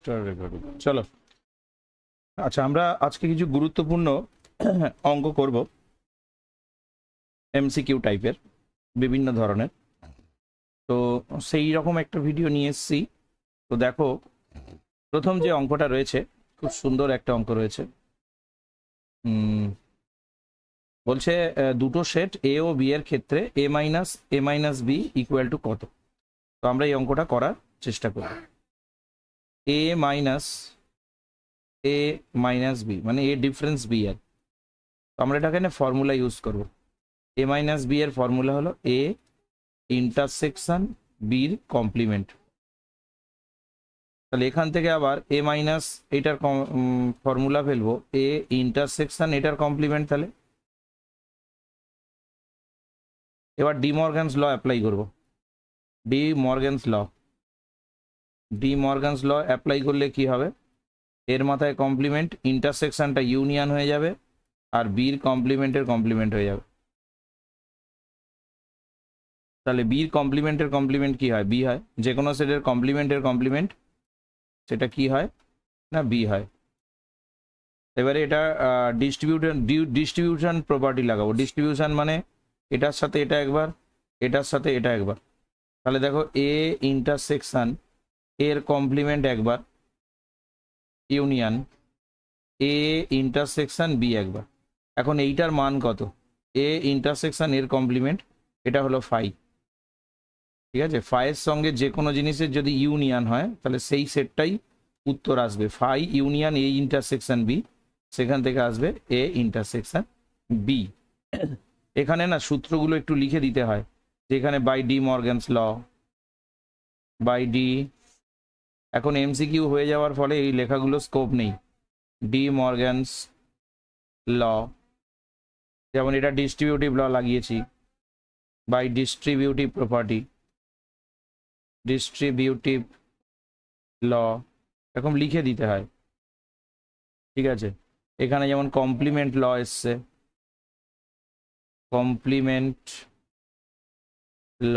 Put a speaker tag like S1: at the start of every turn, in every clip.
S1: Star recording চলো। আচ্ছা, আমরা আজকে কিছু গুরুত্বপূর্ণ অঙ্ক করব, এমসিকিউ টাইপের বিভিন্ন ধরনের। তো সেই রকম একটা ভিডিও নিয়ে এসেছি। তো দেখো, প্রথম যে অঙ্কটা রয়েছে খুব সুন্দর একটা অঙ্ক রয়েছে। বলছে দুটো সেট এ ও বি এর ক্ষেত্রে এ মাইনাস বি ইকুয়াল টু কত। তো আমরা এই অঙ্কটা করার চেষ্টা করব। এ মাইনাস বি মানে এ ডিফারেন্স বি এর, তো আমরা এটা এখানে ফর্মুলা ইউজ করব। এ মাইনাস বি এর ফর্মুলা হলো এ ইন্টারসেকশন বির কমপ্লিমেন্ট। তাহলে এখান থেকে আবার এ মাইনাস এটার ফর্মুলা ফেলবো এ ইন্টারসেকশন এটার কমপ্লিমেন্ট। তাহলে এবার ডি মর্গানস ল অ্যাপ্লাই করব। ডি মর্গানস ল অ্যাপ্লাই করলে কি হবে, এর মাথায় কমপ্লিমেন্ট, ইন্টারসেকশনটা ইউনিয়ন হয়ে যাবে, আর বির কমপ্লিমেন্টের কমপ্লিমেন্ট হয়ে যাবে। তাহলে বির কমপ্লিমেন্টের কমপ্লিমেন্ট কি হয়, বি হয়। যে কোনো সেটের কমপ্লিমেন্টের কমপ্লিমেন্ট সেটা কি হয় না, বি হয়। এবারে এটা ডিস্ট্রিবিউশন প্রপার্টি লাগাবো। ডিস্ট্রিবিউশন মানে এটার সাথে এটা একবার, এটার সাথে এটা একবার। তাহলে দেখো এ ইন্টারসেকশন এর কমপ্লিমেন্ট একবার, ইউনিয়ন এ ইন্টারসেকশন বি একবার। এখন এইটার মান কত, এ ইন্টারসেকশন এর কমপ্লিমেন্ট এটা হলো ফাই। ঠিক আছে, ফাইয়ের সঙ্গে যে কোনো জিনিসের যদি ইউনিয়ন হয় তাহলে সেই সেটটাই উত্তর আসবে। Phi union A intersection B, সেখান থেকে আসবে এ ইন্টারসেকশন বি। এখানে না সূত্রগুলো একটু লিখে দিতে হয়, যেখানে by de Morgan's law, by de. এখন এমসিকিউ হয়ে যাওয়ার ফলে এই লেখাগুলো স্কোপ নেই। ডি মর্গানস ল, যেমন এটা ডিস্ট্রিবিউটিভ ল লাগিয়েছি, বাই ডিস্ট্রিবিউটিভ প্রপার্টি, ডিস্ট্রিবিউটিভ ল এরকম লিখে দিতে হয়। ঠিক আছে, এখানে যেমন কমপ্লিমেন্ট ল এসছে, কমপ্লিমেন্ট ল।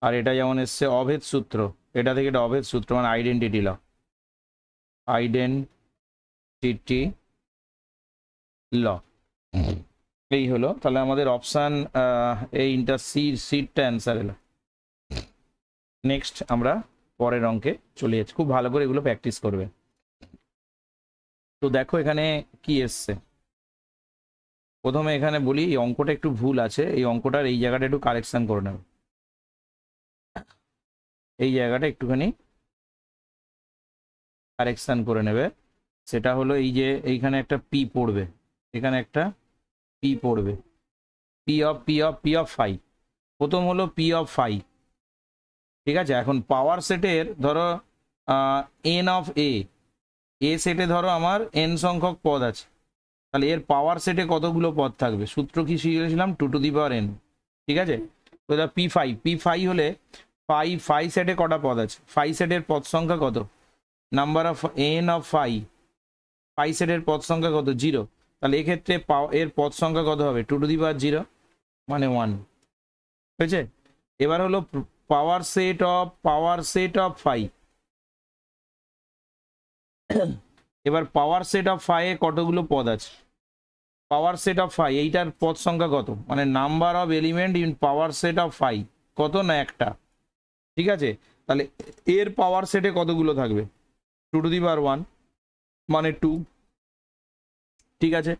S1: আর এটা যেমন এসছে অভেদ সূত্র, এটা থেকে এটা অভেদ সূত্র মানে আইডেন্টিটি ল, আইডেন্টিটি ল। এই হলো তাহলে আমাদের অপশান এই সিটটা অ্যান্সার এলো। নেক্সট আমরা পরের অঙ্কে চলে যাচ্ছি, খুব ভালো করে এগুলো প্র্যাকটিস করবে। তো দেখো এখানে কি এসছে, প্রথমে এখানে বলি এই অঙ্কটা একটু ভুল আছে, এই অঙ্কটার এই জায়গাটা একটু কারেকশন করে নেবে। এই জায়গাটা একটুখানি কারেকশন করে নেবে। সেটা হলো এই যে এইখানে একটা পি পড়বে, এখানে একটা পি পড়বে, পি অফ ফাই। প্রথম হলো পি অফ ফাই। ঠিক আছে, এখন পাওয়ার সেটের ধরো এন অফ এ সেটে ধরো আমার এন সংখ্যক পদ আছে, তাহলে এর পাওয়ার সেটে কতগুলো পদ থাকবে, সূত্র কি শিখেছিলাম, 2 টু দি পাওয়ার n। ঠিক আছে, তো পি ফাই হলে ফাই সেটে কটা পদ আছে, ফাই সেটের পদ সংখ্যা কত, number of n of phi সেটের পদ সংখ্যা কত, 0। তাহলে এক্ষেত্রে এর পদ সংখ্যা কত হবে, 2 টু দি পাওয়ার 0 মানে 1 হয়েছে। এবার হলো পাওয়ার সেট অফ ফাই। এবার পাওয়ার সেট অফ ফাই এ কতগুলো পদ আছে, পাওয়ার সেট অফ ফাই এইটার পদ সংখ্যা কত, মানে number of element in power set of phi কত না একটা। ঠিক আছে, তাহলে এর পাওয়ার সেটে কতগুলো থাকবে, 2 টু দি পাওয়ার 1 মানে 2। ঠিক আছে,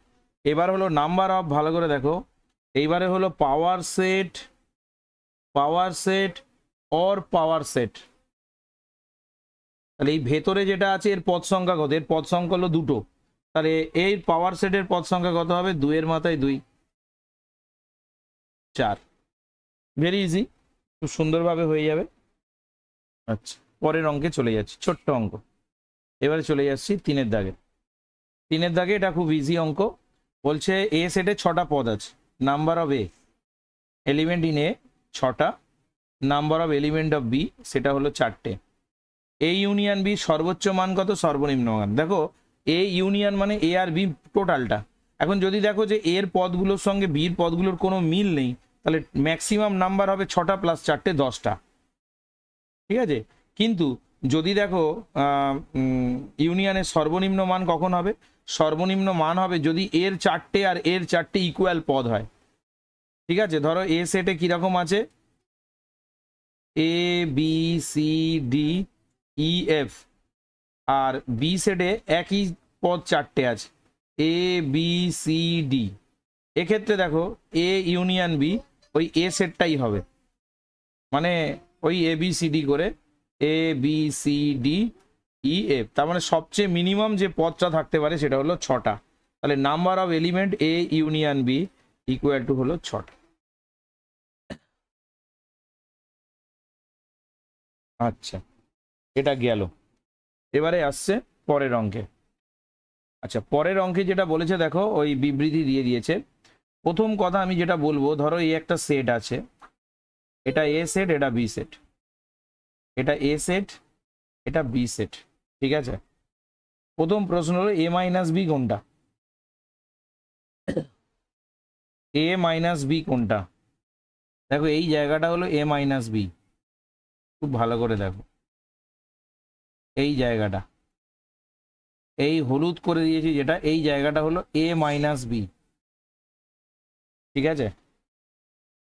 S1: এবার হলো নাম্বার অফ, ভালো করে দেখো, এইবারে হলো power set or power set. তাহলে এই ভেতরে যেটা আছে এর পদ সংখ্যা কত, এর পদ সংখ্যা হলো 2টো। তাহলে এই পাওয়ার সেটের পদ সংখ্যা কত হবে, 2 এর মাথায় 2, 4। ভেরি ইজি, খুব সুন্দরভাবে হয়ে যাবে। আচ্ছা, পরের অঙ্কে চলে যাচ্ছি, ছোট্ট অঙ্ক। এবারে চলে যাচ্ছি 3-এর দাগে। 3-এর দাগে এটা খুব ইজি অঙ্ক। বলছে এ সেটে 6টা পদ আছে, number of element in A 6টা, number of element of B সেটা হলো 4টে। এ ইউনিয়ন বি সর্বোচ্চ মান কত, সর্বনিম্ন মান। দেখো এ ইউনিয়ন মানে এ আর বি টোটালটা। এখন যদি দেখো যে এর পদগুলোর সঙ্গে বির পদগুলোর কোনো মিল নেই, তাহলে ম্যাক্সিমাম নাম্বার হবে 6টা প্লাস 4টে 10টা। ঠিক আছে, কিন্তু যদি দেখো ইউনিয়নের সর্বনিম্ন মান কখন হবে, সর্বনিম্ন মান হবে যদি এর চারটে আর এর চারটে ইকুয়াল পদ হয়। ঠিক আছে, ধরো এ সেটে কিরকম আছে, A B C D E F, আর বি সেটে একই পদ চারটে আছে, এ বি সি ডি। এক্ষেত্রে দেখো এ ইউনিয়ন বি ওই এ সেটটাই হবে, মানে ওই এ বি সি ডি করে A B C D E F, তার মানে সবচেয়ে মিনিমাম যে পদটা থাকতে পারে সেটা হলো 6টা। তাহলে number of element A union B equal to হলো 6টা। আচ্ছা, এটা গেল। এবারে আসছে পরের অঙ্কে। আচ্ছা, পরের অঙ্কে যেটা বলেছে দেখো ওই বিবৃতি দিয়ে দিয়েছে। প্রথম কথা আমি যেটা বলবো, ধরো এই একটা সেট আছে, এটা এ সেট, এটা বি সেট, এটা এ সেট, এটা বি সেট। ঠিক আছে, প্রথম প্রশ্ন হলো এ মাইনাস বি কোনটা, এ মাইনাস বি কোনটা। দেখো এই জায়গাটা হলো এ মাইনাস বি, খুব ভালো করে দেখো এই জায়গাটা, এই হলুদ করে দিয়েছি যেটা, এই জায়গাটা হলো এ মাইনাস বি। ঠিক আছে,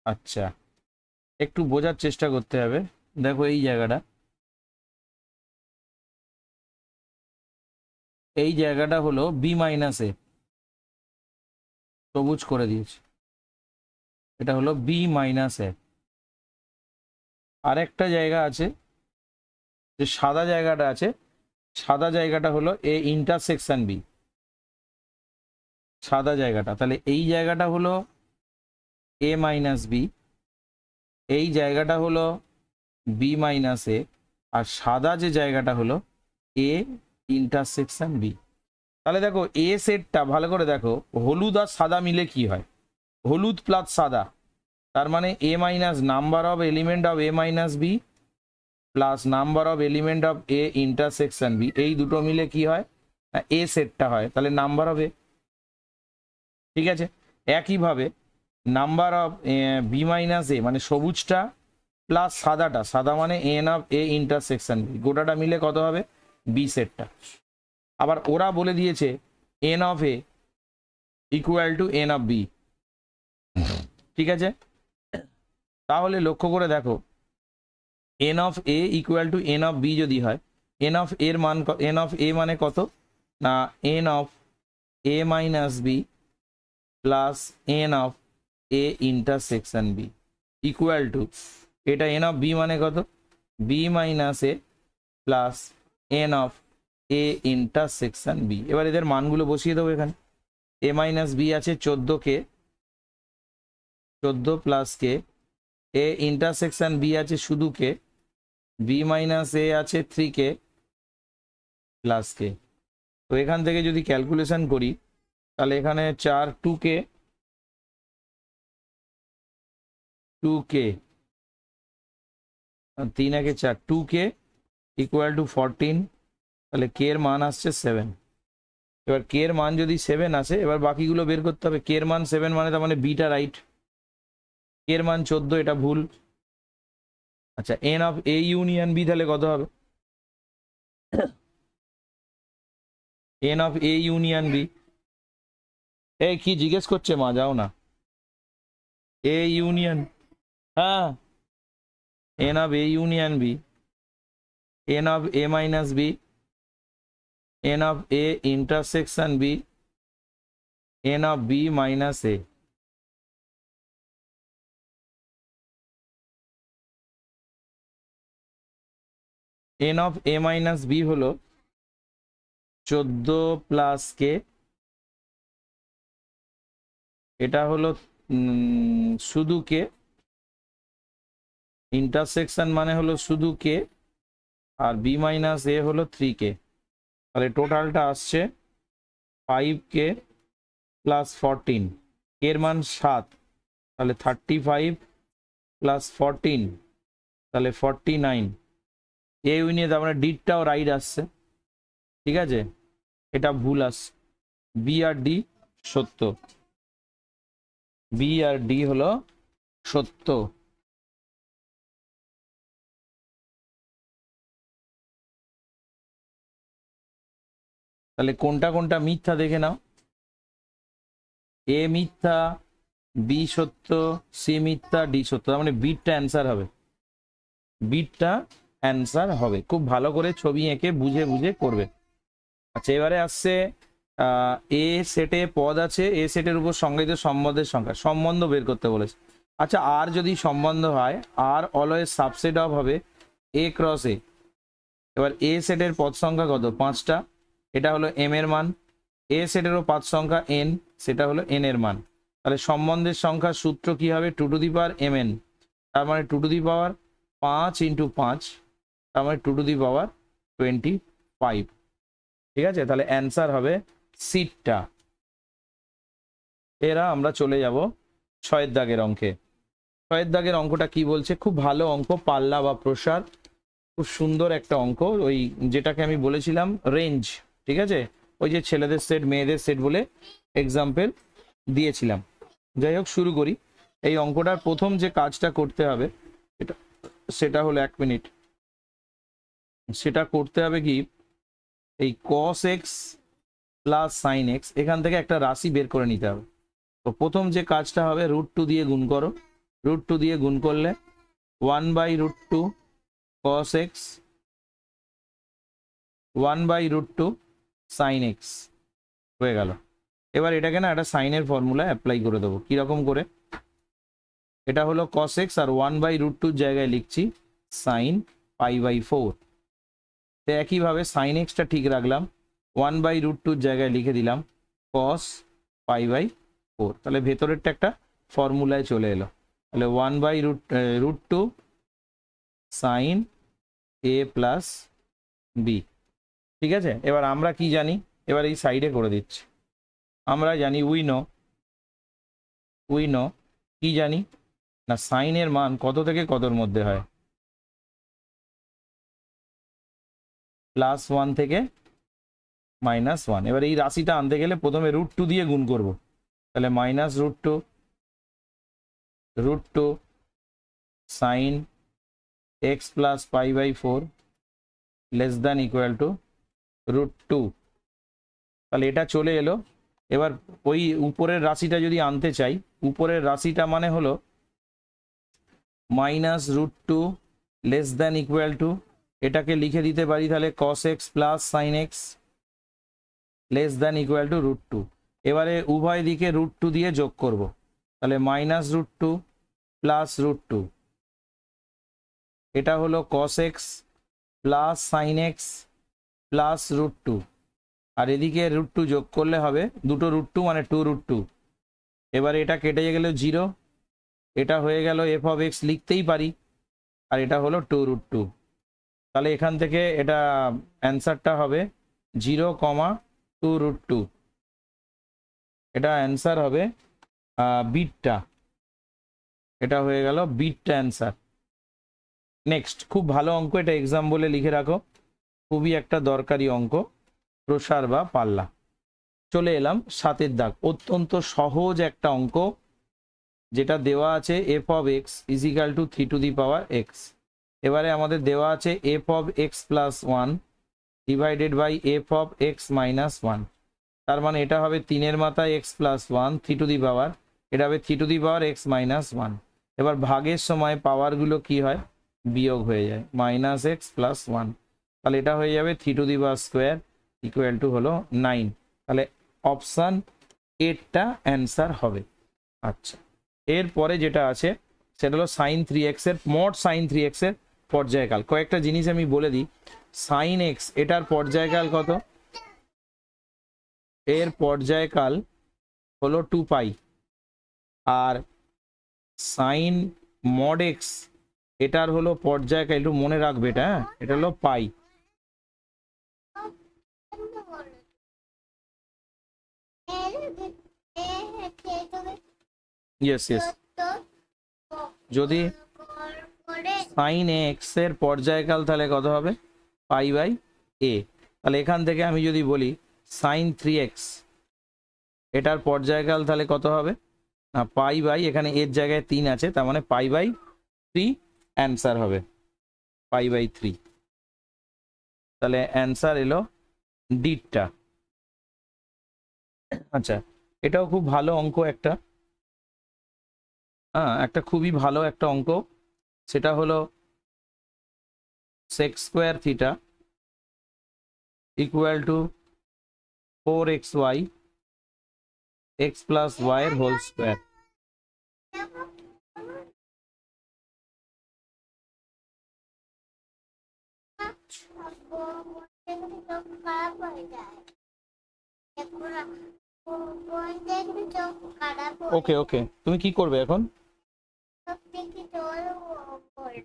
S1: আচ্ছা একটু বোঝার চেষ্টা করতে হবে। দেখো এই জায়গাটা, এই জায়গাটা হলো বি মাইনাস এ, সবুজ করে দিয়েছি, এটা হলো বি মাইনাস এ। আরেকটা জায়গা আছে যে সাদা জায়গাটা আছে, সাদা জায়গাটা হলো এ ইন্টারসেকশন বি, সাদা জায়গাটা। তাহলে এই জায়গাটা হলো এ মাইনাস বি, এই জায়গাটা হলো বি মাইনাস এ, আর সাদা যে জায়গাটা হলো এ ইন্টারসেকশন বি। তাহলে দেখো এ সেটটা ভালো করে দেখো, হলুদ আর সাদা মিলে কি হয়, হলুদ প্লাস সাদা, তার মানে A minus number of element of A minus B plus number of element of A intersection B, এই দুটো মিলে কি হয় না এ সেটটা হয়, তাহলে নাম্বার অফ এ। ঠিক আছে, একইভাবে number of B minus A মানে সবুজটা প্লাস সাদাটা, সাদা মানে n of A intersection B, গোটাটা মিলে কত হবে বি সেটটা। আবার ওরা বলে দিয়েছে n of A equal to n of B. ঠিক আছে, তাহলে লক্ষ্য করে দেখো n of A equal to n of B যদি হয়, এন অফ এর মান, এন অফ এ মানে কত না n of A minus B plus n of A intersection B equal to, এটা এন অফ বি মানে কত B minus A plus n of A intersection B. এবার এদের মানগুলো বসিয়ে দেবো এখানে, এ মাইনাস বি আছে 14কে, 14 প্লাস কে, এ ইন্টারসেকশন বি আছে শুধু কে, বি মাইনাস এ আছে 3কে প্লাস কে। তো এখান থেকে যদি ক্যালকুলেশন করি তাহলে এখানে 4 2কে, 2কে 3 একে 4, 2কে ইকুয়াল টু 14, তাহলে কে এর মান আসছে 7। এবার কে এর মান যদি 7 আসে, এবার বাকিগুলো বের করতে হবে। কে এর মান 7 মানে তার মানে বিটা রাইট, কে এর মান 14 এটা ভুল। আচ্ছা, n of A union B তাহলে কত হবে, n of A union B, এই কি জিজ্ঞেস করছে মা, যাও না, এ ইউনিয়ন, হ্যাঁ n of A union B, n of A minus B, n of A intersection B, n of B minus A. N of A minus B হলো 14 plus কে, এটা হলো শুধু কে, ইন্টারসেকশন মানে হলো শুধু কে, আর বি মাইনাস এ হলো 3কে। তাহলে টোটালটা আসছে 5কে প্লাস 14, এর মান 7, তাহলে 35 প্লাস 14 তাহলে 49। এ ইউনিয়ন তার মানে ডিটাও রাইট আসছে। ঠিক আছে, এটা ভুল আসছে, বি আর ডি সত্য, বি আর ডি হলো সত্য। তাহলে কোনটা কোনটা মিথ্যা দেখে নাও। এ মিথ্যা, বি সত্য, সি মিথ্যা, ডি সত্য। তার মানে বিটটা অ্যান্সার হবে, বিটটা অ্যান্সার হবে। খুব ভালো করে ছবি এঁকে বুঝে বুঝে করবে। আচ্ছা, এবারে আসছে এ সেটে পদ আছে, এ সেটের উপর সংজ্ঞায়িত সম্বন্ধের সংখ্যা, সম্বন্ধ বের করতে বলেছে। আচ্ছা, আর যদি সম্বন্ধ হয়, আর অলওয়েজ সাবসেট অফ হবে এ ক্রস এ। এবার এ সেটের পদ সংখ্যা কত? 5টা, এটা হলো এম এর মান। এ সেটেরও পদ সংখ্যা এন, সেটা হলো এন এর মান। তাহলে সম্বন্ধের সংখ্যার সূত্র কি হবে? 2 to the power m n, তার মানে 2 টু দি পাওয়ার 5 ইন্টু 5, তার মানে 2 টু দি পাওয়ার 25। ঠিক আছে, তাহলে অ্যান্সার হবে সিটটা। এরা আমরা চলে যাব 6 দাগের অঙ্কে। 6 দাগের অঙ্কটা কি বলছে? খুব ভালো অঙ্ক, পাল্লা বা প্রসার, খুব সুন্দর একটা অঙ্ক। ওই যেটাকে আমি বলেছিলাম রেঞ্জ, ঠিক আছে, ওই যে ছেলেদের সেট মেয়েদের সেট বলে এক্সাম্পল দিয়েছিলাম। যাই হোক, শুরু করি। এই অঙ্কটার প্রথম যে কাজটা করতে হবে সেটা হলো, 1 মিনিট, সেটা করতে হবে কি, এই cos x plus sine x, এখান থেকে একটা রাশি বের করে নিতে হবে। তো প্রথম যে কাজটা হবে, √2 দিয়ে গুণ করো। √2 দিয়ে গুণ করলে 1/√2 cos x 1/√2 sin x হয়ে গেল। এবার এটাকে না একটা সাইনের ফর্মুলা অ্যাপ্লাই করে দেবো। কিরকম করে? এটা হলো cos x আর 1/√2 জায়গায় লিখছি sin π/4। তো একইভাবে সাইন এক্সটা ঠিক রাখলাম, 1/√2 জায়গায় লিখে দিলাম cos π/4। তাহলে ভেতরেরটা একটা ফর্মুলায় চলে এলো। তাহলে 1/√2 সাইন a প্লাস বি। ঠিক আছে, এবার আমরা কি জানি? এবার এই সাইডে করে দিচ্ছি। আমরা জানি উই নো কি জানি না, সাইনের মান কত থেকে কতর মধ্যে হয়? +1 থেকে -1। এবার এই রাশিটা আনতে গেলে প্রথমে √2 দিয়ে গুণ করব। তাহলে -√2 sine x plus π/4 less than equal to √2। তাহলে এটা চলে এলো। এবার ওই উপরের রাশিটা যদি আনতে চাই, উপরের রাশিটা মানে হলো -√2 লেস দ্যান ইকুয়াল টু, এটাকে লিখে দিতে পারি তাহলে cos x plus sign x less than equal to √2। এবারে উভয় দিকে √2 দিয়ে যোগ করব। তাহলে -√2 প্লাস √2, এটা হলো cos x plus sign x plus √2। আর এদিকে √2 যোগ করলে হবে দুটো √2 মানে 2√2। এবারে এটা কেটে গেল 0, এটা হয়ে গেল f(x) লিখতেই পারি, আর এটা হলো 2√2। তাহলে এখান থেকে এটা অ্যান্সারটা হবে 0,2√2। এটা অ্যান্সার হবে বিটটা। এটা হয়ে গেল বিটটা অ্যান্সার। নেক্সট, খুব ভালো অঙ্ক, এটা এক্সাম বলে লিখে রাখো, খুবই একটা দরকারি অঙ্ক, প্রসার বা পাল্লা। চলে এলাম 7 দাগ, অত্যন্ত সহজ একটা অঙ্ক, যেটা দেওয়া আছে f(x) = 3 two the power x। এবারে আমাদের দেওয়া আছে f(x + 1) ডিভাইডেড বাই f(x - 1)। তার মানে এটা হবে 3-এর মাথায় x + 1 3 টু দি পাওয়ার, এটা হবে 3 টু দি পাওয়ার x - 1। এবার ভাগের সময় পাওয়ারগুলো কি হয়? বিয়োগ হয়ে যায়, -x + 1। তাহলে এটা হয়ে যাবে 3 two the power square equal to হলো 9। তাহলে অপশান এরটা অ্যান্সার হবে। আচ্ছা, এরপরে যেটা আছে সেটা হলো sin 3x এর মড, sin 3x এর পর্যায়কাল। কয়েকটা জিনিস আমি বলে দিই। sin x এটার পর্যায়কাল কত? এর পর্যায়কাল হলো 2π। আর sin mod x এটার হলো পর্যায়কাল, একটু মনে রাখবে এটা, হ্যাঁ, এটা হলো পাই। ইয়েস ইয়েস, যদি sin x এর পর্যায়কাল তাহলে কত হবে? π/a। তাহলে এখান থেকে আমি যদি বলি sin 3x এটার পর্যায়কাল তাহলে কত হবে? না, π/, এখানে এর জায়গায় 3 আছে, তার মানে π/3 অ্যান্সার হবে, π/3। তাহলে অ্যান্সার এলো ডিটটা। আচ্ছা, এটাও খুব ভালো অঙ্ক একটা, হ্যাঁ একটা খুবই ভালো একটা অঙ্ক। সেটা হলো sec square theta equal to 4xy x plus y এর হোল স্কোয়ার। ওকে ওকে, তুমি কি করবে এখন?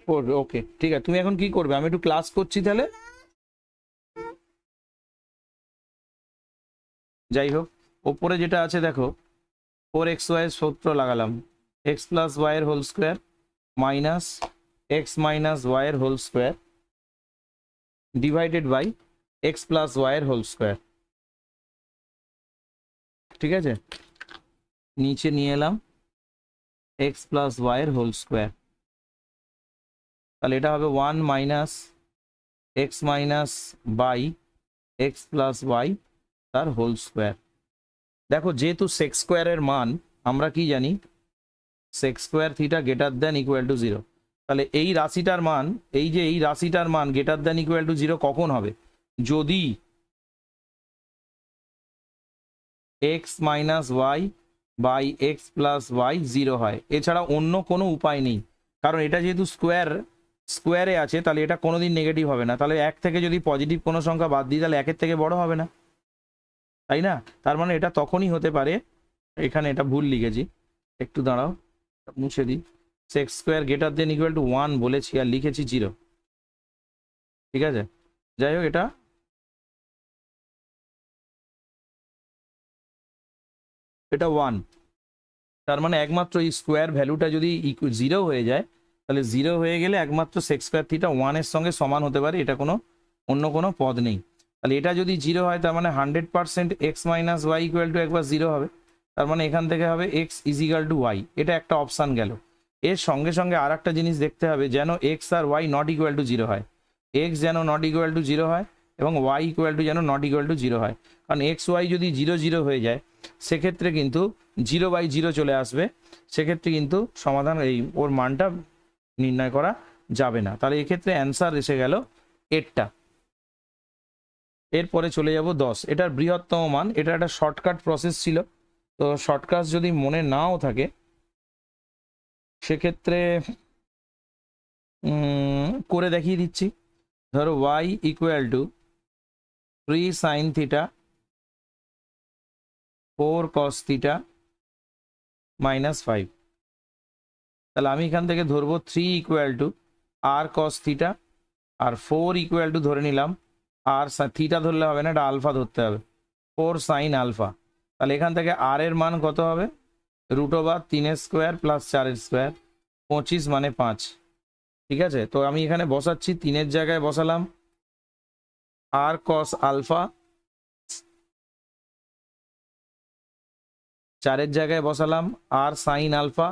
S1: করবে, ওকে ঠিক আছে। তুমি এখন কি করবে? আমি একটু ক্লাস করছি তাহলে। যাই হোক, ওপরে যেটা আছে দেখো, 4xy এর সূত্র লাগালাম, x প্লাস y এর whole square minus x minus y এর whole square divided by x plus y এর হোল স্কোয়ার। ঠিক আছে, নিচে নিয়ে এলাম x প্লাস y এর হোল স্কোয়ার। তাহলে এটা হবে 1 minus x minus by x plus y তার হোল স্কোয়ার। দেখো যেহেতু সেক স্কোয়ারের মান আমরা কি জানি, sec square theta greater than equal to 0। তাহলে এই রাশিটার মান, এই যে এই রাশিটার মান গ্রেটার দেন ইকুয়াল টু 0 কখন হবে? যদি x minus y by x plus y 0 হয়, এছাড়া অন্য কোনো উপায় নেই। কারণ এটা যেহেতু স্কোয়ারে আছে, তাহলে এটা কোনোদিন নেগেটিভ হবে না। তাহলে 1 থেকে যদি পজিটিভ কোনো সংখ্যা বাদ দিই, তাহলে 1-এর থেকে বড় হবে না, তাই না? তার মানে এটা তখনই হতে পারে, এখানে এটা ভুল লিখেছি, একটু দাঁড়াও মুছে দিই। Sec square greater than equal to 1 বলেছি আর লিখেছি 0। ঠিক আছে, যাই হোক, এটা 1। তার মানে একমাত্র এই স্কোয়ার ভ্যালুটা যদি 0 হয়ে যায়, তাহলে 0 হয়ে গেলে একমাত্র সেক স্কোয়ার থিটা 1-এর সঙ্গে সমান হতে পারে, এটা কোনো অন্য কোনো পদ নেই। তাহলে এটা যদি 0 হয়, তার মানে 100% x minus y equal to একবার 0 হবে। তার মানে এখান থেকে হবে x is equal to y, এটা একটা অপশান গেল। এর সঙ্গে সঙ্গে আর একটা জিনিস দেখতে হবে, যেন এক্স আর ওয়াই নট ইকুয়াল টু 0 হয়। এক্স যেন নট ইকুয়াল টু 0 হয় এবং ওয়াই ইকুয়াল টু যেন নট ইকুয়াল টু 0 হয়। কারণ এক্স ওয়াই যদি 0-0 হয়ে যায়, সেক্ষেত্রে কিন্তু 0/0 চলে আসবে, সেক্ষেত্রে কিন্তু সমাধান এই ওর মানটা নির্ণয় করা যাবে না। তাহলে এক্ষেত্রে অ্যান্সার এসে গেল এরটা। এরপরে চলে যাব 10, এটার বৃহত্তম মান। এটা একটা শর্টকাট প্রসেস ছিল, তো শর্টকাট যদি মনে নাও থাকে সেক্ষেত্রে করে দেখিয়ে দিচ্ছি। ধরো y equal to 3 sine theta 4 cos theta minus 5। তাহলে আমি এখান থেকে ধরবো 3 equal to r cos theta, আর 4 ইকুয়াল টু ধরে নিলাম, আর থিটা ধরলে হবে না, এটা আলফা ধরতে হবে, 4 সাইন আলফা। তাহলে এখান থেকে আর এর মান কত হবে? √3 স্কোয়ার প্লাস 4 স্কোয়ার, 25 মানে 5। ঠিক আছে, তো আমি এখানে বসাচ্ছি, 3-এর জায়গায় বসালাম আর কস আলফা, 4-এর জায়গায় বসালাম আর sine alpha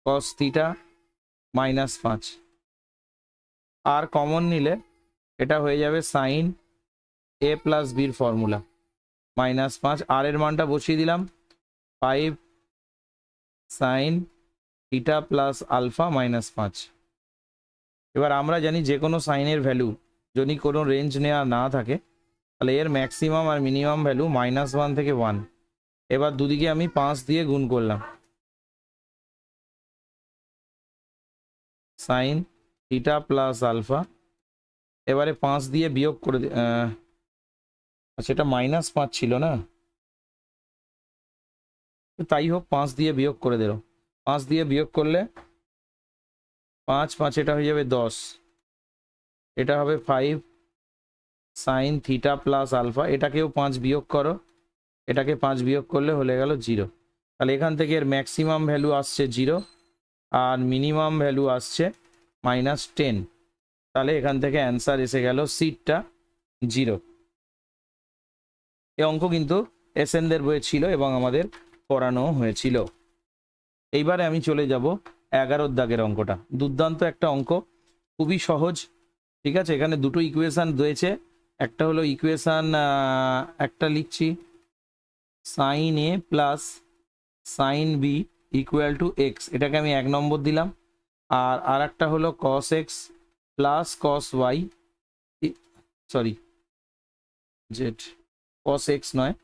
S1: cos theta minus 5। আর কমন নিলে এটা হয়ে যাবে সাইন এ প্লাস বির ফর্মুলা মাইনাস 5। আর এর মানটা বসিয়ে দিলাম 5 sine theta plus alpha minus 5। এবার আমরা জানি যে কোনো সাইনের ভ্যালু যদি কোনো রেঞ্জ নেওয়া না থাকে, তাহলে এর ম্যাক্সিমাম আর মিনিমাম ভ্যালু -1 থেকে 1। এবার দুদিকে আমি 5 দিয়ে গুণ করলাম, সাইন থিটা প্লাস আলফা। এবারে 5 দিয়ে বিয়োগ করে আচ্ছা, এটা -5 ছিল না, তাই হোক 5 দিয়ে বিয়োগ করে দিল। 5 দিয়ে বিয়োগ করলে 5 5 এটা হয়ে যাবে 10, এটা হবে 5 সাইন থিটা প্লাস আলফা। এটাকেও 5 বিয়োগ করো, এটাকে 5 বিয়োগ করলে হয়ে গেল 0। তাহলে এখান থেকে এর ম্যাক্সিমাম ভ্যালু আসছে 0 আর মিনিমাম ভ্যালু আসছে -10। তাহলে এখান থেকে অ্যান্সার এসে গেল সিটটা 0। এই অঙ্ক কিন্তু এসএনদের বইয়ে ছিল এবং আমাদের করানো হয়েছিল। এইবারে আমি চলে যাব 11 দাগের অঙ্কটা। দুর্দান্ত একটা অঙ্ক, খুবই সহজ। ঠিক আছে, এখানে দুটো ইকুয়েশান রয়েছে। একটা হলো ইকুয়েশান, একটা লিখছি sine A plus sine B equal to x, এটাকে আমি 1 নম্বর দিলাম। আর একটা হলো cos x plus cos y, sorry z, cos x নয়,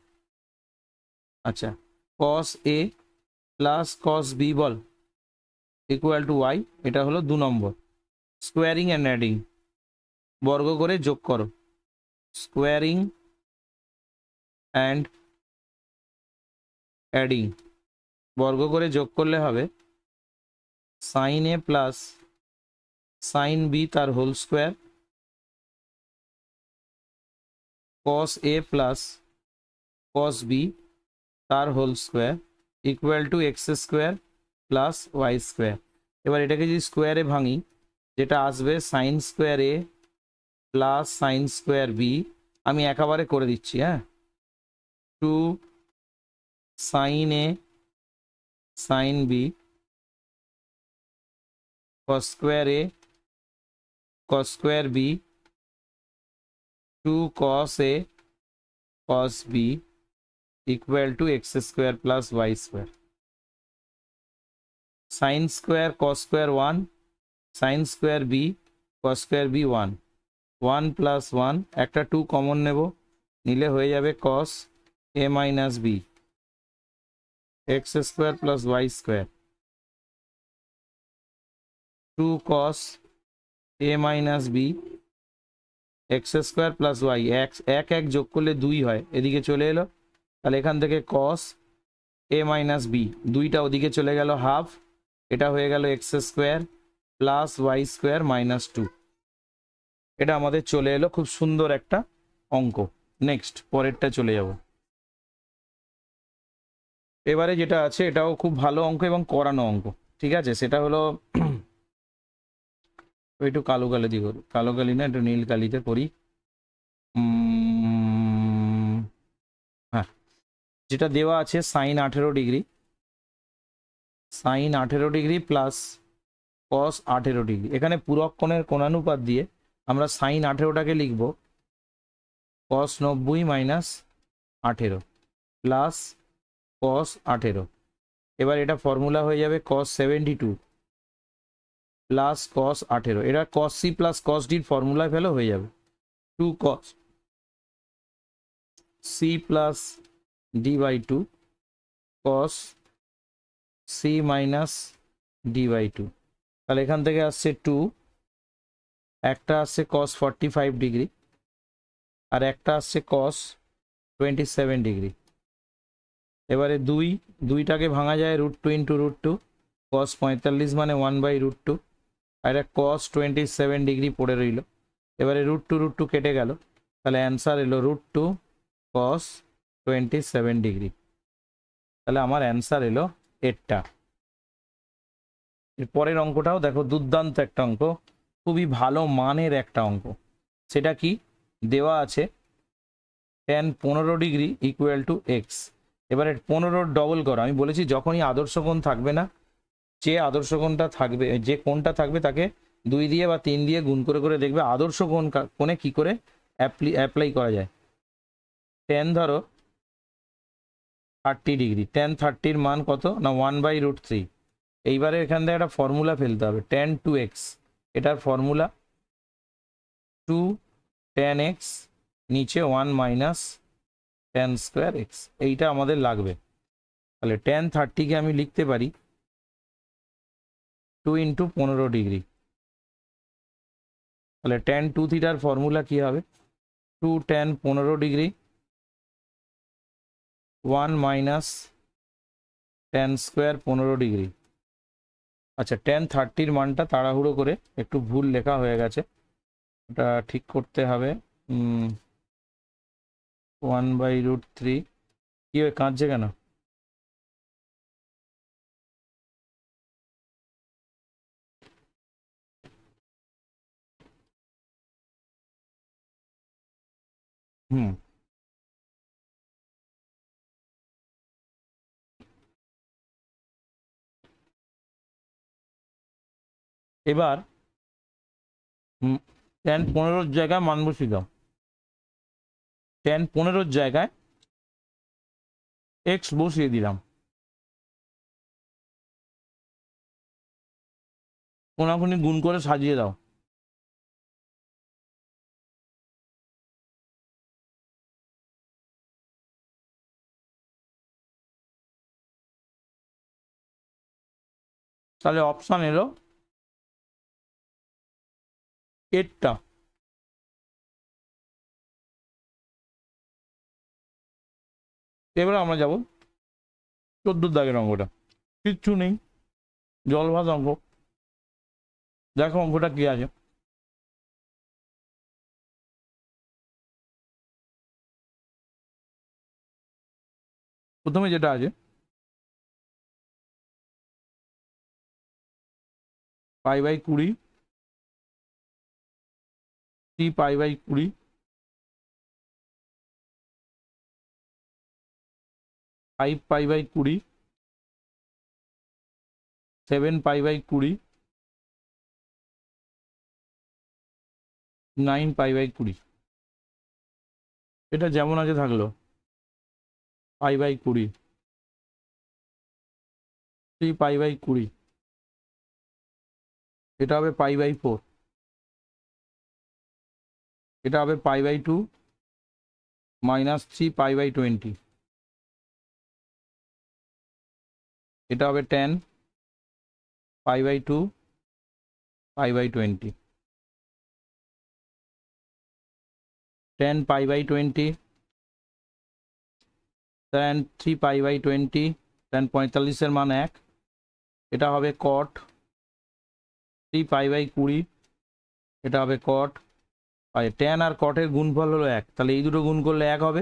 S1: আচ্ছা cos A plus cos B বল ইকুয়াল টু ওয়াই, এটা হলো 2 নম্বর। স্কোয়ারিং অ্যান্ড অ্যাডিং, বর্গ করে যোগ করো, স্কোয়ারিং অ্যান্ড অ্যাডিং, বর্গ করে যোগ করলে হবে sine A plus sine B তার whole square cos A plus cos B তার whole square equal to x square plus y square. এবার এটাকে যদি স্কোয়ারে ভাঙি, যেটা আসবে sine square A plus sine square B, আমি একেবারে করে দিচ্ছি, হ্যাঁ, two sine A sine B cos square A cos square B two cos A cos B equal to x square plus y square. Sine square cos square 1, sine square B cos square B 1, 1 plus 1, একটা 2 common নেব, নিলে হয়ে যাবে cos A minus B x square plus y square, 2 cos A minus B x square plus y, এক এক যোগ করলে 2 হয়, এদিকে চলে এলো, তাহলে এখান থেকে কস এ মাইনাস বি, 2টা ওদিকে চলে গেল হাফ, এটা হয়ে গেল x square plus y square minus 2, এটা আমাদের চলে এলো, খুব সুন্দর একটা অঙ্ক। নেক্সট পরেরটা চলে যাব। এবারে যেটা আছে এটাও খুব ভালো অঙ্ক এবং করানো অঙ্ক, ঠিক আছে, সেটা হলো একটু কালো কালি দিয়ে করি, কালো কালি না একটু নীল কালিতে করি। হ্যাঁ, যেটা দেওয়া আছে sine 18 degree, sine 18 degree plus cos 18 degree, এখানে পূরক কোণের কোণানুপাত দিয়ে আমরা সাইন 18টাকে লিখব কস 90 মাইনাস 18 প্লাস কস 18, এবার এটা ফর্মুলা হয়ে যাবে কস 72 প্লাস কস 18, এটা কস সি প্লাস কস ডির ফর্মুলায় ফেলো হয়ে যাবে 2 cos C plus D by 2 cos C minus D by 2, তাহলে এখান থেকে আসছে 2, একটা আসছে কস 45 ডিগ্রি আর একটা আসছে কস 27 ডিগ্রি। এবারে দুইটাকে ভাঙা যায় √2 ইন্টু √2, কস 45 মানে 1/√2, আর একটা কস 27 ডিগ্রি পড়ে রইল, এবারে √2 কেটে গেল, তাহলে অ্যান্সার এলো √2 কস 27 ডিগ্রি, তাহলে আমার অ্যান্সার এলো এরটা। এর পরের অঙ্কটাও দেখো দুর্দান্ত একটা অঙ্ক, খুবই ভালো মানের একটা অঙ্ক, সেটা কি দেওয়া আছে tan 15 degree equal to x, এবারে 15 ডবল করো, আমি বলেছি যখনই আদর্শ কোণ থাকবে না, যে আদর্শ কোণটা থাকবে, যে কোণটা থাকবে তাকে 2 দিয়ে বা 3 দিয়ে গুণ করে করে দেখবে আদর্শ কোণে কি করে অ্যাপ্লাই করা যায়। tan ধরো 30 ডিগ্রি, tan 30 মান কত না 1/√3, এইবারে এখান থেকে একটা ফর্মুলা ফেলতে হবে tan 2x, এটার ফর্মুলা 2 tan x নিচে 1 মাইনাস tan স্কোয়ার এক্স, এইটা আমাদের লাগবে। তাহলে tan 30কে আমি লিখতে পারি 2 ইন্টু 15 ডিগ্রি, তাহলে tan 2 থিটার ফর্মুলা কি হবে 2 tan 15 degree 1 minus tan square 15 degree. আচ্ছা, tan 30 মানটা তাড়াহুড়ো করে একটু ভুল লেখা হয়ে গেছে, ওটা ঠিক করতে হবে। 1/√3 কি হয়, কাঁদছে কেন? এবার tan 15 জায়গায় মান বসিয়ে দাও, tan 15 জায়গায় এক্স বসিয়ে দিলাম, কোনাকুনি গুণ করে সাজিয়ে দাও। তাহলে অপশান এলো এরটা। এবারে আমরা যাব 14 দাগের অঙ্কটা। কিচ্ছু নেই, জল ভাত অঙ্ক। দেখো অঙ্কটা কি আছে। প্রথমে যেটা আছে pi by 20, 3 pi by 20, 5 pi by 20, 7 pi by 20, 9 pi by 20। এটা যেমন আছে থাকলো। পাই বাই 20, 3 পাই বাই 20, এটা হবে পাই বাই 4, এটা হবে pi by 2 minus 3 pi by 20, এটা হবে 10 pi by 2 pi by 20, 10 pi by 20, tan 3 pi by 20, tan 45 মান 1, এটা হবে cot 3 পাই বাই 20, এটা হবে cot। আর tan আর cot এর গুণফল হলো 1, তাহলে এই দুটো গুণ করলে 1 হবে,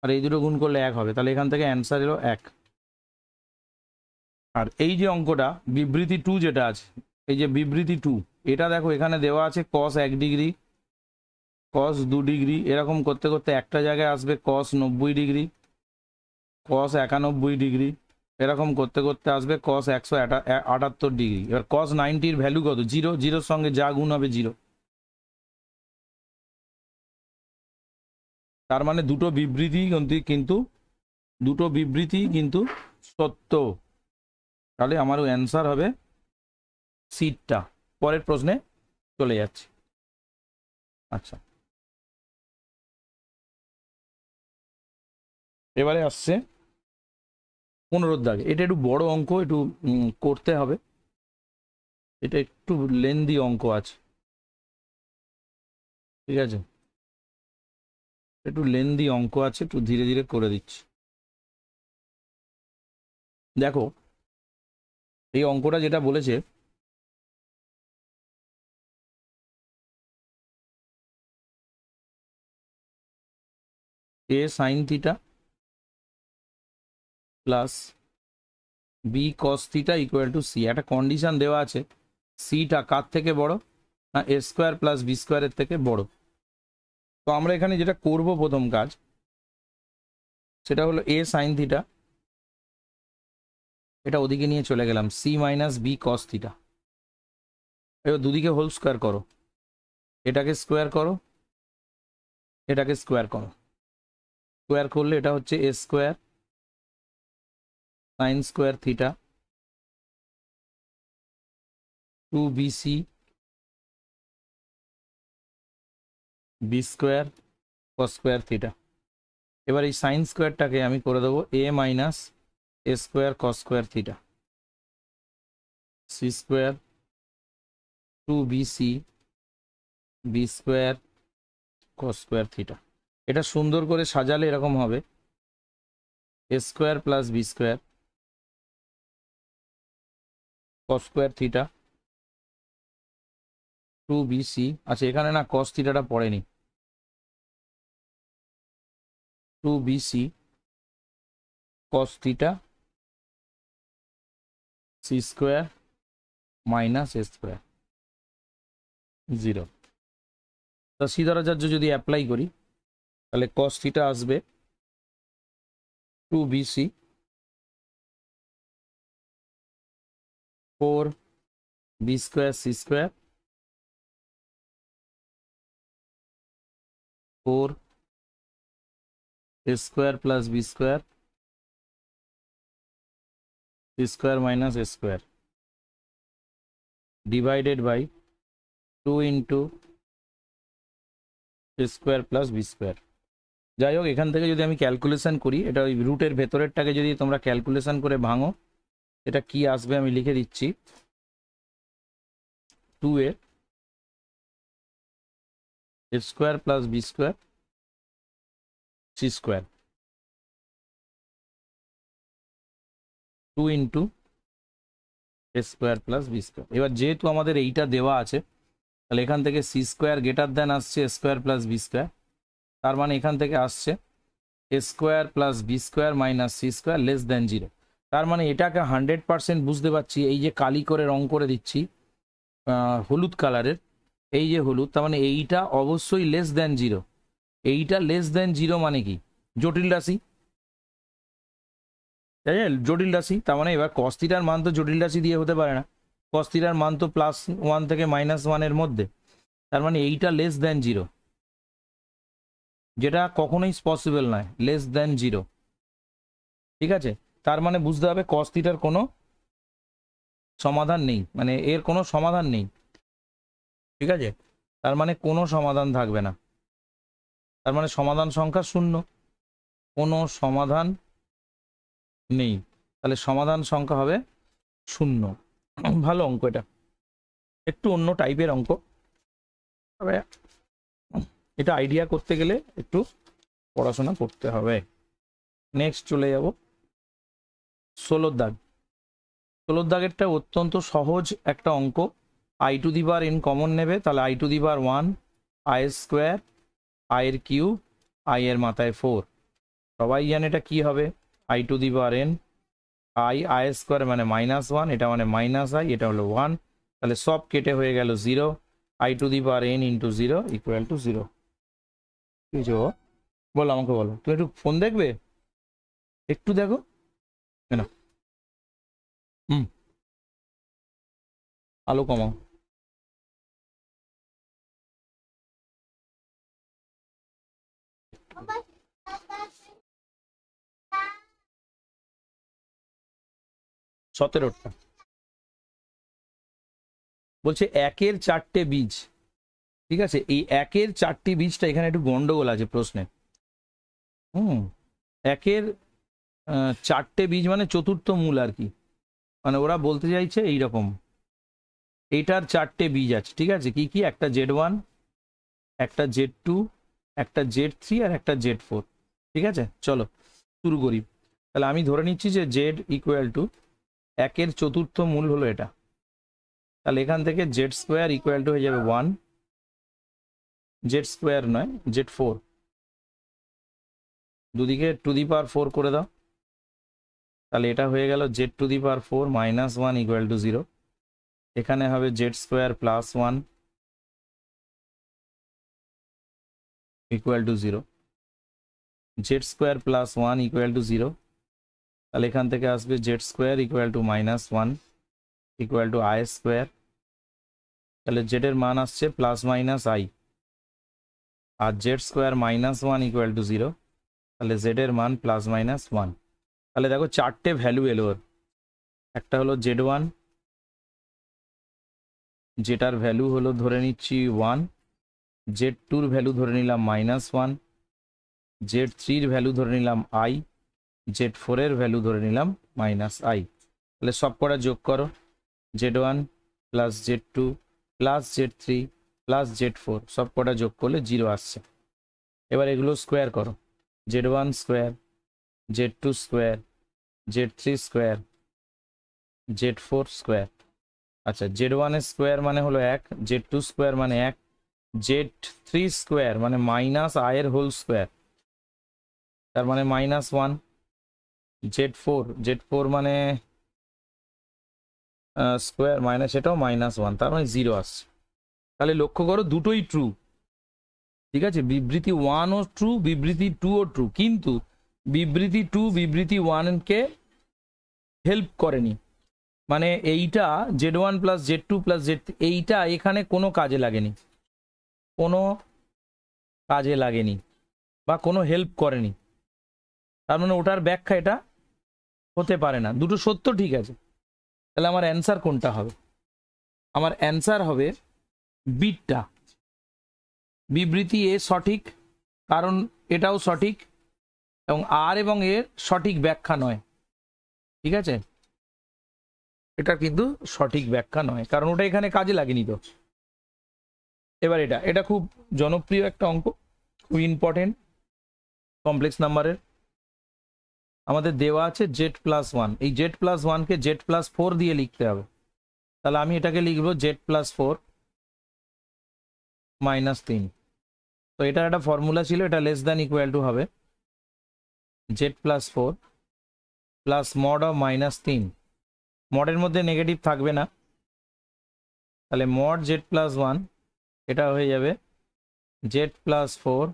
S1: আর এই দুটো গুণ করলে 1 হবে, তাহলে এখান থেকে অ্যান্সার এলো 1। আর এই যে অঙ্কটা বিবৃতি 2 যেটা আছে, এই যে বিবৃতি 2, এটা দেখো এখানে দেওয়া আছে cos 1 ডিগ্রি, cos 2 ডিগ্রি, এরকম করতে করতে একটা জায়গায় আসবে cos 90 ডিগ্রি, cos 91 ডিগ্রি, এরকম করতে করতে আসবে cos 178 ডিগ্রি। এবার cos 90 এর ভ্যালু কত? 0, জিরোর সঙ্গে যা গুণ হবে 0। তার মানে দুটো বিবৃতি কিন্তু সত্য। তাহলে আমারও অ্যান্সার হবে সিটটা। পরের প্রশ্নে চলে যাচ্ছে। আচ্ছা, এবারে আসছে 15 দাগে। এটা একটু বড় অঙ্ক, একটু করতে হবে, এটা একটু লেন্দি অঙ্ক আছে, ঠিক আছে? একটু লেন্দি অঙ্ক আছে, একটু ধীরে ধীরে করে দিচ্ছি। দেখো এই অঙ্কটা যেটা বলেছে, a sine theta plus B cos theta equal to C. একটা কন্ডিশন দেওয়া আছে, সিটা কার থেকে বড় না এ স্কোয়ার প্লাস বি স্কোয়ারের থেকে বড়। তো আমরা এখানে যেটা করব প্রথম কাজ, সেটা হলো এ সাইন থিটা, এটা ওদিকে নিয়ে চলে গেলাম, C minus B cos theta. এবার দুদিকে হোল স্কোয়ার করো, এটাকে স্কোয়ার করো, এটাকে স্কোয়ার করো, স্কোয়ার করলে এটা হচ্ছে A square sine square theta 2bc B square cos square theta. এবার এই সাইন স্কোয়ারটাকে আমি করে দেবো A minus A square cos square theta, C square 2bc B square cos square theta. এটা সুন্দর করে সাজালে এরকম হবে A square plus B square cos square theta 2bc। আচ্ছা এখানে না কস থিটাটা পড়েনি, 2bc cos theta C square minus A square 0। তা সি ধরাচার্য যদি অ্যাপ্লাই করি, তাহলে কস থিটা আসবে 2bc 4b square C square 4 a square plus B square C square minus A square divided by 2 into A square plus B square. যাই হোক, এখান থেকে যদি আমি ক্যালকুলেশন করি, এটা ওই রুটের ভেতরেরটাকে যদি তোমরা ক্যালকুলেশন করে ভাঙো, এটা কি আসবে আমি লিখে দিচ্ছি। 2a A square plus B square C square 2 into A square plus B square. এবার যেহেতু আমাদের এইটা দেওয়া আছে, তাহলে এখান থেকে সি স্কোয়ার গ্রেটার দেন আসছে A square plus B square, তার মানে এখান থেকে আসছে A square plus B square minus C square less than 0। তার মানে এটাকে 100% বুঝতে পারছি, এই যে কালি করে রং করে দিচ্ছি হলুদ কালারের, এই যে হলুদ, তার মানে এইটা অবশ্যই লেস দেন 0। এইটা লেস দেন 0 মানে কি? জটিল রাশি, তাই না? জটিল রাশি, তার মানে এবার cos থিটার মান তো জটিল রাশি দিয়ে হতে পারে না, cos থিটার মান তো +1 থেকে -1 মধ্যে, তার মানে এইটা লেস দেন 0, যেটা কখনোই পসিবল নয়, লেস দেন 0। ঠিক আছে, তার মানে বুঝতে হবে cos থিটার কোনো সমাধান নেই, মানে এর কোনো সমাধান নেই। ঠিক আছে, তার মানে কোনো সমাধান থাকবে না, তার মানে সমাধান সংখ্যা 0, কোনো সমাধান নেই, তাহলে সমাধান সংখ্যা হবে 0। ভালো অঙ্ক, এটা একটু অন্য টাইপের অঙ্ক, তবে এটা আইডিয়া করতে গেলে একটু পড়াশোনা করতে হবে। নেক্সট চলে যাব 16 দাগ। 16 দাগেরটা অত্যন্ত সহজ একটা অঙ্ক। I two the power n common নেবে, তাহলে I two the power 1 I square, I এর কিউব, আই এর মাথায় 4। সবাই জানে এটা কি হবে, I two the power n, I square মানে -1, এটা মানে -i, এটা হলো 1, তাহলে সব কেটে হয়ে গেল 0। I two the power n into 0 equal to 0। কিছু বলো, আমাকে বলো, তুমি একটু ফোন দেখবে, একটু দেখো কেন। আলো কমাও। সতেরোটা বলছে 1-এর 4টে বীজ। ঠিক আছে, এই 1-এর 4টি বীজটা এখানে একটু গন্ডগোল আছে প্রশ্নে। 1-এর 4টে বীজ মানে চতুর্থ মূল আর কি, মানে ওরা বলতে চাইছে এইরকম, এইটার 4টে বীজ আছে। ঠিক আছে, কি কি? একটা Z1, একটা Z2, একটা Z3 আর একটা Z4। ঠিক আছে, চলো শুরু করি। তাহলে আমি ধরে নিচ্ছি যে Z ইকুয়াল টু 1-এর চতুর্থ মূল হলো এটা, তাহলে এখান থেকে Z স্কোয়ার ইকুয়াল টু হয়ে যাবে 1, Z স্কোয়ার নয় Z4, দুদিকে টু দি পাওয়ার 4 করে দাও, তাহলে এটা হয়ে গেল Z to the power 4 -1 equal to 0। এখানে হবে Z square plus 1 equal to 0, Z square plus 1 equal to 0, তাহলে এখান থেকে আসবে Z square equal to -1 equal to I square, তাহলে Z এর মান আসছে +-i, আর Z স্কোয়ার -1 ইকুয়াল টু 0, তাহলে Z এর মান +-1। তাহলে দেখো 4টে ভ্যালু এলো ওর, একটা হলো Z1, যেটার ভ্যালু হলো ধরে নিচ্ছি 1, Z2-র ভ্যালু ধরে নিলাম -1, Z3-র ভ্যালু ধরে নিলাম i, Z4-এর ভ্যালু ধরে নিলাম -i। তাহলে সব কটা যোগ করো, Z1 plus Z2 plus Z3 plus Z4, সব কটা যোগ করলে 0 আসছে। এবার এগুলো স্কোয়ার করো, Z1 square, Z2 square, Z3 square, Z4 square. আচ্ছা, Z1 এর স্কোয়ার মানে হলো 1, Z2 স্কোয়ার মানে 1, Z3 স্কোয়ার মানে -i এর হোল স্কোয়ার, তার মানে -1, Z4 মানে স্কোয়ার মাইনাস, এটাও -1, তার মানে 0 আসছে। তাহলে লক্ষ্য করো দুটোই ট্রু। ঠিক আছে, বিবৃতি 1ও ট্রু, বিবৃতি 2ও ট্রু, কিন্তু বিবৃতি 2 বিবৃতি 1-কে হেল্প করেনি, মানে এইটা Z1 plus Z2 plus Z3 এইটা এখানে কোনো কাজে লাগেনি, কোনো কাজে লাগেনি বা কোনো হেল্প করেনি, তার মানে ওটার ব্যাখ্যা এটা হতে পারে না, দুটো সত্য ঠিক আছে। তাহলে আমার অ্যান্সার কোনটা হবে? আমার অ্যান্সার হবে বিটটা, বিবৃতি এ সঠিক, কারণ এটাও সঠিক, এবং আর এবং এর সঠিক ব্যাখ্যা নয়। ঠিক আছে, এটা কিন্তু সঠিক ব্যাখ্যা নয়, কারণ ওটা এখানে কাজে লাগেনি তো। এবার এটা এটা খুব জনপ্রিয় একটা অঙ্ক, খুব ইম্পর্টেন্ট, কমপ্লেক্স নাম্বারের। আমাদের দেওয়া আছে z+1, এই z+1কে z+4 দিয়ে লিখতে হবে। তাহলে আমি এটাকে লিখবো z+4 -3। তো এটা একটা ফর্মুলা ছিল, এটা লেস দ্যান ইকুয়াল টু হবে z+4 প্লাস মড অফ -3, মডের মধ্যে নেগেটিভ থাকবে না, তাহলে মড z+1 এটা হয়ে যাবে z+4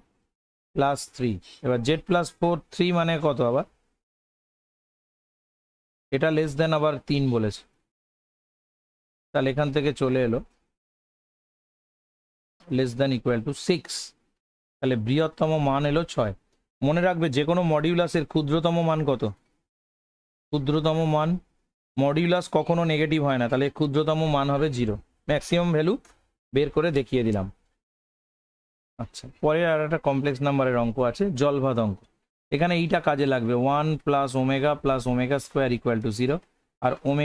S1: + 3। এবার z+4 3 মানে কত? আবার এটা লেস দেন আবার 3 বলেছে, তাহলে এখান থেকে চলে এলো লেস দেন ইকুয়াল টু 6। তাহলে বৃহত্তম মান এলো 6। মনে রাখবে যে কোনো মডিউলাসের ক্ষুদ্রতম মান কত? ক্ষুদ্রতম মান, মডিউলাস কখনো নেগেটিভ হয় না, তাহলে ক্ষুদ্রতম মান হবে 0। ম্যাক্সিমাম ভ্যালু বের করে দেখিয়ে দিলাম। আচ্ছা, পরে আর একটা কমপ্লেক্স নাম্বারের অঙ্ক আছে, জলভাত অঙ্ক। এখানে এইটা কাজে লাগবে, 1 + ω + ω² = 0, আর ω³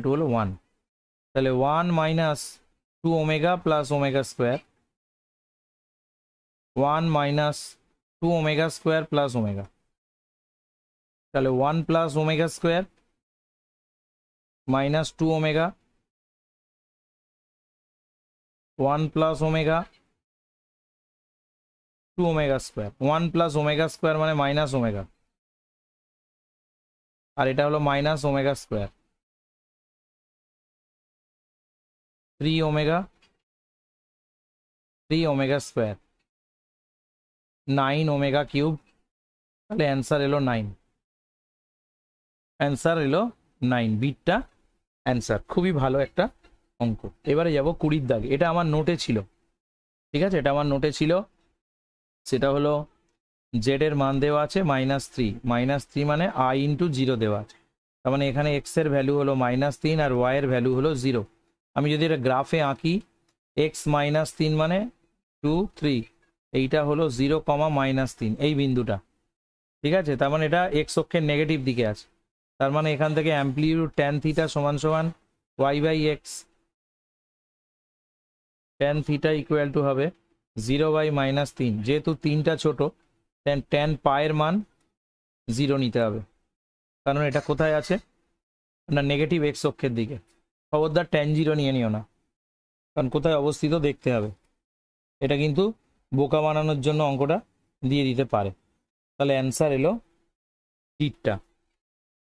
S1: = হলো 1। তাহলে 1 - 2ω + ω², 1 - 2ω² + ω, তাহলে 1 + ω² - 2ω, 1 + ω 2ω², 1 + ω² মানে -ω, আর এটা হলো -ω², 3ω 3ω², 9ω³, তাহলে অ্যান্সার এলো 9। অ্যান্সার এলো 9, বিটটা অ্যান্সার। খুবই ভালো একটা অঙ্ক। এবারে যাব 20 দাগ। এটা আমার নোটে ছিল, ঠিক আছে, এটা আমার নোটে ছিল। সেটা হলো জেড এর মান দেওয়া আছে -3, -3 মানে I × 0 দেওয়া আছে, তার মানে এখানে এক্স এর ভ্যালু হলো -3 আর ওয়াই এর ভ্যালু হলো 0। আমি যদি এটা গ্রাফে আঁকি, x -3 মানে 2 3, এইটা হলো 0, -3, এই বিন্দুটা, ঠিক আছে। তার মানে এটা এক্স অক্ষের নেগেটিভ দিকে আছে, তার মানে এখান থেকে অ্যাম্পলিটিউড tan θ = y/x, tan θ = হবে 0/-3। যেহেতু 3টা ছোট, tan পায়ের মান 0 নিতে হবে, কারণ এটা কোথায় আছে না, নেগেটিভ এক্স অক্ষের দিকে। খবরদার tan 0 নিয়ে নিও না, কারণ কোথায় অবস্থিত দেখতে হবে। এটা কিন্তু বোকা বানানোর জন্য অঙ্কটা দিয়ে দিতে পারে। তাহলে অ্যান্সার এলো ডিটটা,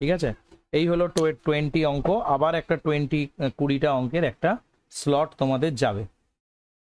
S1: ঠিক আছে। এই হলো 20 অঙ্ক। আবার একটা 20-20টা অঙ্কের একটা স্লট তোমাদের যাবে।